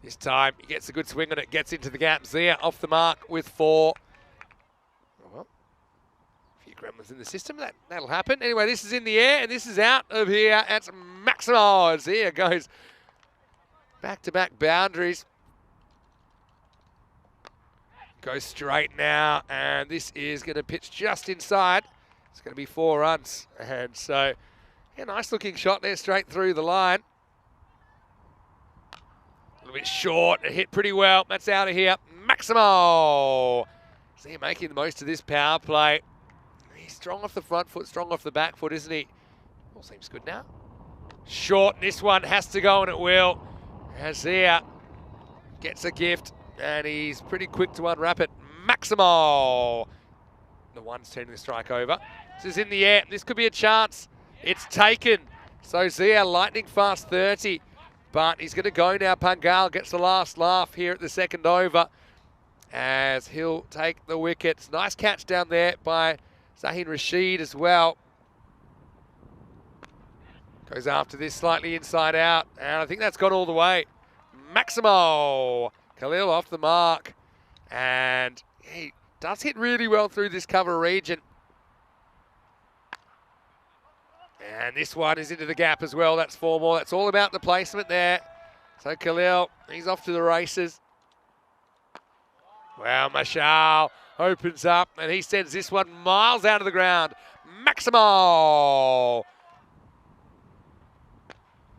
This time he gets a good swing on it, gets into the gap. Zia off the mark with 4. Well, a few gremlins in the system, that'll happen. Anyway, this is in the air and this is out of here. That's Maximo. Zia goes back-to-back boundaries. Goes straight now, and this is going to pitch just inside. It's going to be 4 runs. And so, yeah, nice looking shot there straight through the line. A little bit short, it hit pretty well. That's out of here. Maximo! See him making the most of this power play. He's strong off the front foot, strong off the back foot, isn't he? All seems good now. Short, this one has to go, and it will. Azir gets a gift, and he's pretty quick to unwrap it. Maximo! The one's turning the strike over. This is in the air. This could be a chance. It's taken. So Zia lightning fast 30. But he's going to go now. Pangal gets the last laugh here at the second over as he'll take the wickets. Nice catch down there by Zahin Rashid as well. Goes after this slightly inside out, and I think that's gone all the way. Maximo! Khalil off the mark, and he does hit really well through this cover region. And this one is into the gap as well. That's 4 more. That's all about the placement there. So Khalil, he's off to the races. Well, Mashal opens up, and he sends this one miles out of the ground. Maximo!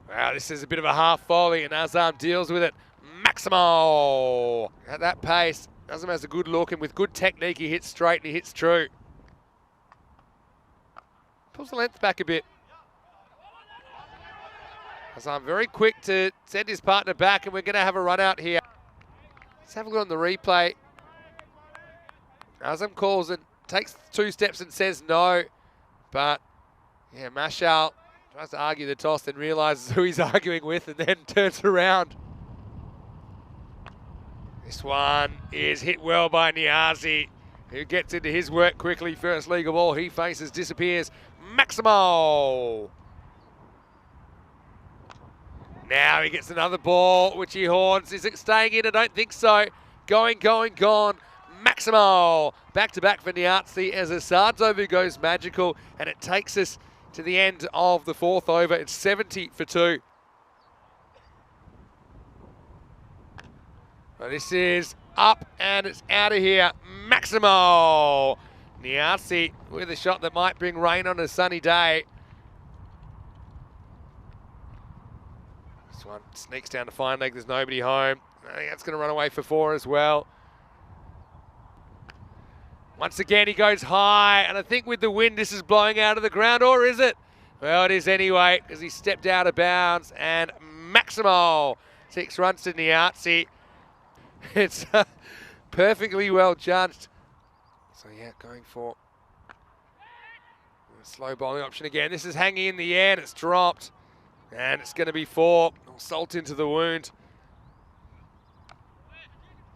Wow, this is a bit of a half volley, and Azam deals with it. Maximo! At that pace, Azam has a good look, and with good technique, he hits straight and he hits true. Pulls the length back a bit. Azam very quick to send his partner back, and we're going to have a run out here. Let's have a look on the replay. Azam calls and takes 2 steps and says no, but yeah, Mashal tries to argue the toss, then realises who he's arguing with, and then turns around. This one is hit well by Niazi, who gets into his work quickly. First league of all he faces disappears. Maximo! Now he gets another ball, which he horns. Is it staying in? I don't think so. Going, gone. Maximo! Back-to-back for Niazi as Assad's over goes magical, and it takes us to the end of the 4th over. It's 70 for 2. Well, this is up and it's out of here. Maximo! Niazi with a shot that might bring rain on a sunny day. This one sneaks down to fine leg. There's nobody home. I think that's going to run away for 4 as well. Once again, he goes high, and I think with the wind, this is blowing out of the ground, or is it? Well, it is anyway, because he stepped out of bounds, and Maximo, 6 runs to Niazi. It's perfectly well judged. So yeah, going for a slow bowling option again. This is hanging in the air, and it's dropped, and it's going to be 4. Salt into the wound.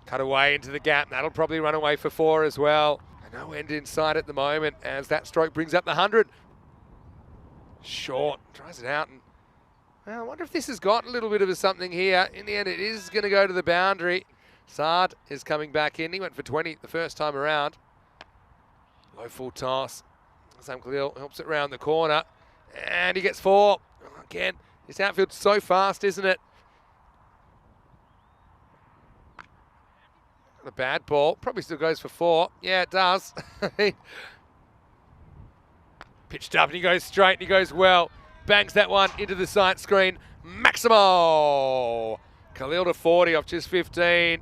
Cut away into the gap. That'll probably run away for 4 as well. No end in sight at the moment as that stroke brings up the 100. Short, tries it out, and well, I wonder if this has got a little bit of a something here. In the end, it is going to go to the boundary. Saad is coming back in. He went for 20 the first time around. Low full toss. Sam Khalil helps it round the corner, and he gets 4. Again, this outfield's so fast, isn't it? A bad ball, probably still goes for 4. Yeah, it does. Pitched up and he goes straight and he goes well. Bangs that one into the sight screen. Maximo! Khalil to 40 off just 15.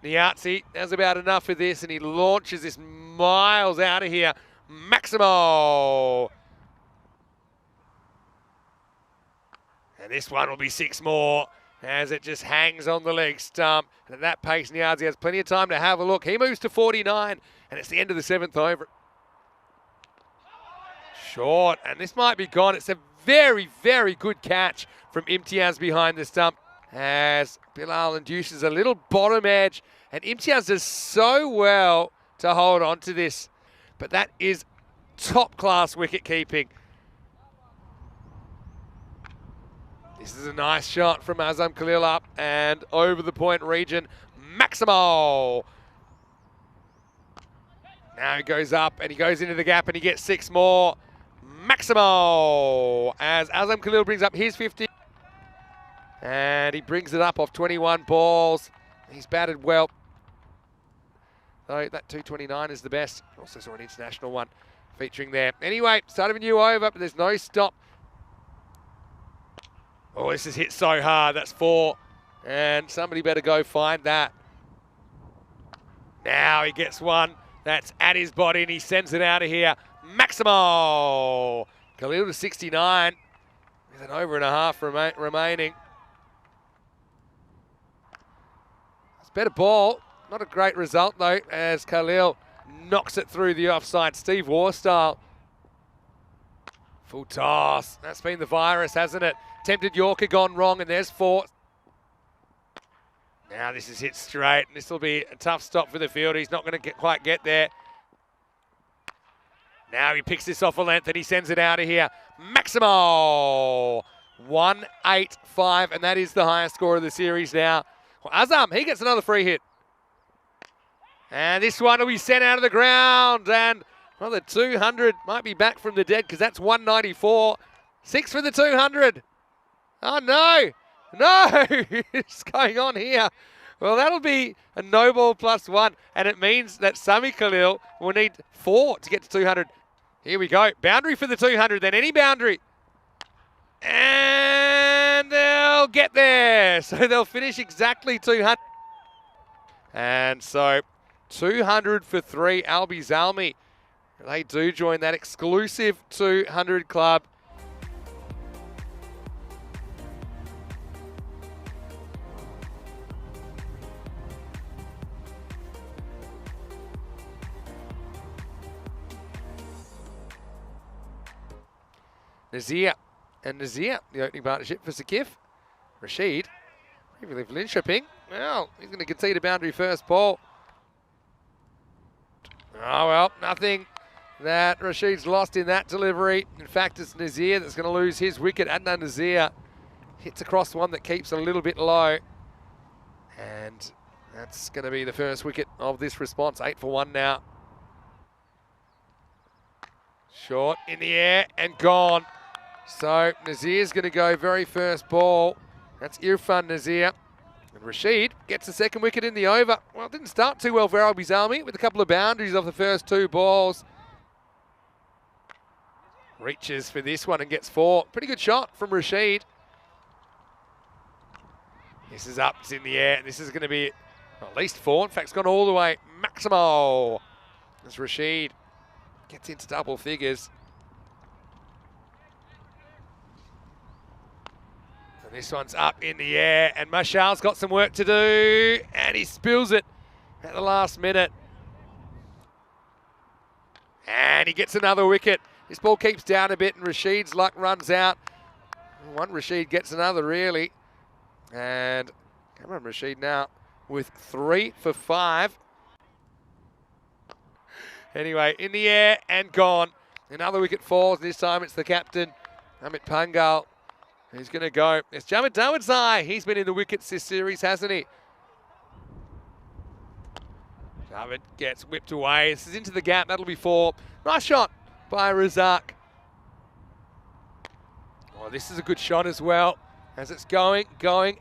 Niazi has about enough of this, and he launches this miles out of here. Maximo! And this one will be 6 more, as it just hangs on the leg stump. And at that pace, Niazi has plenty of time to have a look. He moves to 49, and it's the end of the 7th over. Short, and this might be gone. It's a very, very good catch from Imtiaz behind the stump, as Bilal induces a little bottom edge, and Imtiaz does so well to hold on to this. But that is top-class wicket keeping. This is a nice shot from Azam Khalil up and over the point region. Maximo. Now he goes up and he goes into the gap and he gets 6 more. Maximo. As Azam Khalil brings up his 50. And he brings it up off 21 balls. He's batted well. So that 229 is the best. Also saw an international one featuring there. Anyway, start of a new over, but there's no stop. Oh, this is hit so hard. That's 4. And somebody better go find that. Now he gets one. That's at his body and he sends it out of here. Maximo. Khalil to 69 with an over and a half remaining. It's a better ball. Not a great result though, as Khalil knocks it through the offside. Steve Waugh style. Full toss. That's been the virus, hasn't it? Tempted Yorker gone wrong, and there's 4. Now this is hit straight, and this will be a tough stop for the field. He's not going to quite get there. Now he picks this off a length, and he sends it out of here. Maximo! 185, and that is the highest score of the series now. Well, Azam, he gets another free hit. And this one will be sent out of the ground, and well, the 200 might be back from the dead because that's 194. 6 for the 200. Oh, no. No. What's going on here? Well, that'll be a no ball +1, and it means that Sami Khalil will need 4 to get to 200. Here we go. Boundary for the 200, then any boundary. And they'll get there. So they'll finish exactly 200. And so 200 for 3, Albi Zalmi. They do join that exclusive 200 club. Nazir and Nazir, the opening partnership for Sakif. Rashid, previously for Linköping. Well, he's going to concede a boundary first ball. Oh, well, nothing that Rashid's lost in that delivery. In fact, it's Nazir that's going to lose his wicket. Adnan Nazir hits across one that keeps a little bit low. And that's going to be the first wicket of this response. 8 for 1 now. Short in the air and gone. So Nazir's going to go very first ball. That's Irfan Nazir. And Rashid gets the second wicket in the over. Well, it didn't start too well for Albi Zalmi with a couple of boundaries off the first 2 balls. Reaches for this one and gets 4. Pretty good shot from Rashid. This is up, it's in the air. This is going to be at least 4. In fact, it's gone all the way. Maximo. As Rashid gets into double figures. And this one's up in the air, and Mashal's got some work to do, and he spills it at the last minute. And he gets another wicket. This ball keeps down a bit, and Rashid's luck runs out. One Rashid gets another, really. And come on, Rashid now with 3 for 5. Anyway, in the air and gone. Another wicket falls. This time it's the captain, Amit Pangal, who's going to go. It's Jamid Dawidzai. He's been in the wickets this series, hasn't he? Jamid gets whipped away. This is into the gap. That'll be 4. Nice shot by Razak. Oh, this is a good shot as well. As it's going,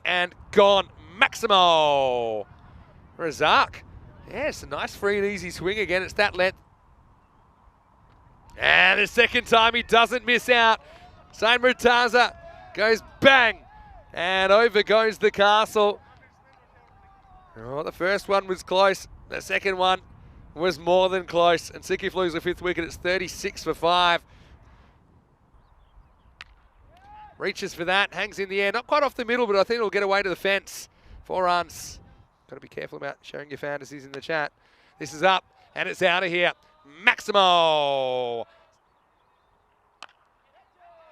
and gone. Maximo. Razak. Yeah, it's a nice free and easy swing again. It's that length. And the second time he doesn't miss out. Sain Murtaza goes bang. And over goes the castle. Oh, the first one was close. The second one was more than close. And Sikif loses the 5th wicket. It's 36 for 5. Reaches for that, hangs in the air. Not quite off the middle, but I think it'll get away to the fence. 4 runs. Got to be careful about sharing your fantasies in the chat. This is up, and it's out of here. Maximo.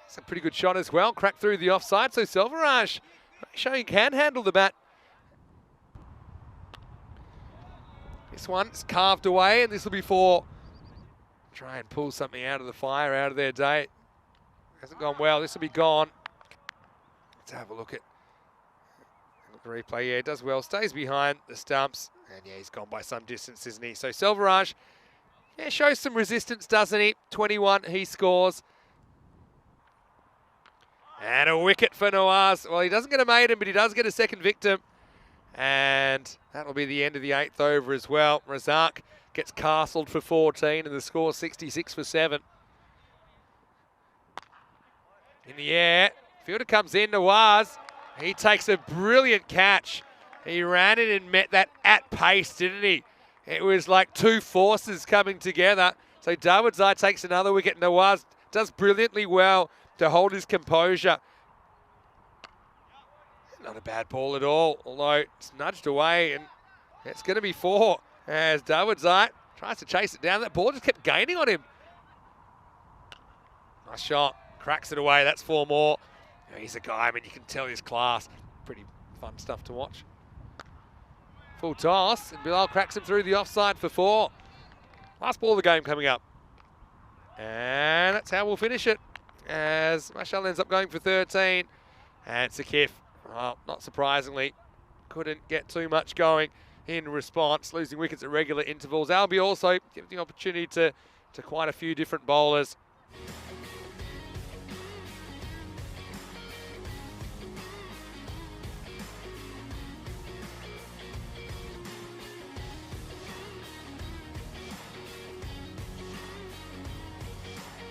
It's a pretty good shot as well. Cracked through the offside, so Selvaraj showing he can handle the bat. This one's carved away, and this will be 4. Try and pull something out of the fire, out of their day. Hasn't gone well. This will be gone. Let's have a look at the replay. Yeah, does well. Stays behind the stumps. And yeah, he's gone by some distance, isn't he? So Selvaraj, yeah, shows some resistance, doesn't he? 21, he scores. And a wicket for Nawaz. Well, he doesn't get a maiden, but he does get a second victim. And that'll be the end of the 8th over as well. Razak gets castled for 14 and the score 66 for 7. In the air, fielder comes in, Nawaz. He takes a brilliant catch. He ran it and met that at pace, didn't he? It was like two forces coming together. So Dawidzai takes another wicket. Nawaz does brilliantly well to hold his composure. Not a bad ball at all, although it's nudged away and it's going to be 4 as Dawidzai tries to chase it down. That ball just kept gaining on him. Nice shot, cracks it away. That's 4 more. Yeah, he's a guy, I mean, you can tell his class. Pretty fun stuff to watch. Full toss, and Bilal cracks him through the offside for 4. Last ball of the game coming up. And that's how we'll finish it, as Mashal ends up going for 13. And SIK, well, not surprisingly, couldn't get too much going in response, losing wickets at regular intervals. Albi also gives the opportunity to quite a few different bowlers.